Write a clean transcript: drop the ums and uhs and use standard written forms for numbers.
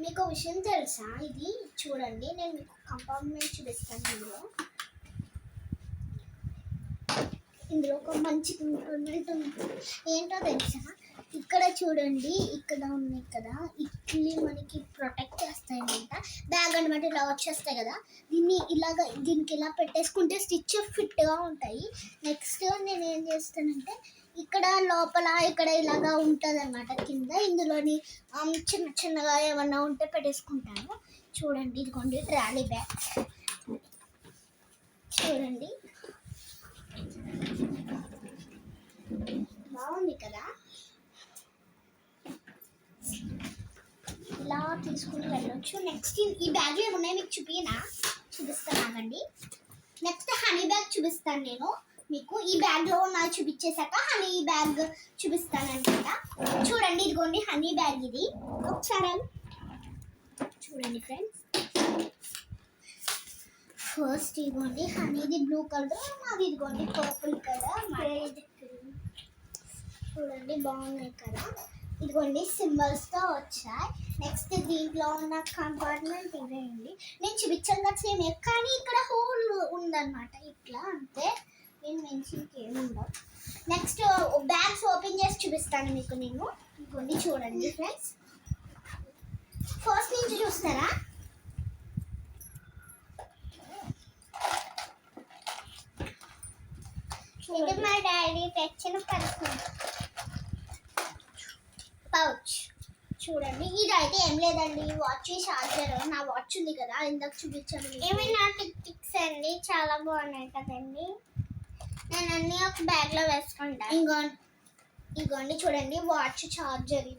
మీకు విషయం తెలుసా? ఇది చూడండి, నేను మీకు కంపార్ట్మెంట్ చూపిస్తాను. ఇందులో ఒక మంచి కంపార్ట్మెంట్ ఉంది. ఏంటో తెలుసా? ఇక్కడ చూడండి, ఇక్కడ ఉన్నాయి కదా, ఇట్లీ మనకి ప్రొటెక్ట్ చేస్తాయి అనమాట. బ్యాగ్ అనమాట ఇలా వచ్చేస్తాయి కదా, దీనికి ఇలా పెట్టేసుకుంటే స్టిచ్ ఫిట్గా ఉంటాయి. నెక్స్ట్ నేను ఏం చేస్తానంటే, ఇక్కడ లోపల ఇక్కడ ఇలాగా ఉంటుంది అనమాట. కింద ఇందులోని చిన్న చిన్నగా ఏమన్నా ఉంటే పెట్టేసుకుంటాను. చూడండి, ఇదిగోండి ట్రాలీ బ్యాగ్. చూడండి, బాగుంది కదా. ఇలా తీసుకుని వెళ్ళొచ్చు. నెక్స్ట్ ఈ బ్యాగ్లో ఏమున్నాయి మీకు చూపిస్తానండి. నెక్స్ట్ హనీ బ్యాగ్ చూపిస్తాను నేను మీకు. ఈ బ్యాగ్లో నాకు చూపించేశాక హనీ బ్యాగ్ చూపిస్తానమాట. చూడండి, ఇదిగోండి హనీ బ్యాగ్. ఇది ఒకసారి చూడండి ఫ్రెండ్స్. ఫస్ట్ ఇదిగోండి హనీది బ్లూ కలర్, మాది ఇదిగోండి పర్పుల్ కలర్. చూడండి బాగున్నాయి కదా. ఇదిగోండి సింబల్స్తో వచ్చాయి. నెక్స్ట్ దీంట్లో ఉన్న కంపార్ట్మెంట్ ఇదేండి, నేను చూపించాను కదా సేమ్, కానీ ఇక్కడ హోల్ ఉందన్నమాట. ఇట్లా అంతే, నేను మెన్షన్కి ఏమి ఉండవు. నెక్స్ట్ బ్యాగ్స్ ఓపెన్ చేసి చూపిస్తాను మీకు నేను. ఇదిగోండి చూడండి ఫ్రెండ్స్, ఫస్ట్ నుంచి చూస్తారా? ఇది మా డాడీ తెచ్చిన పౌచ్. చూడండి, ఇదైతే ఏం లేదండి, వాచ్ చార్జర్. నా వాచ్ ఉంది కదా, ఇందాక చూపించాను. ఏమైనా టిక్స్ అండి, చాలా బాగున్నాయి కదండి. నేను అన్నీ ఒక బ్యాగ్లో వేసుకుంటాను. ఇగోండి చూడండి, వాచ్ చార్జర్.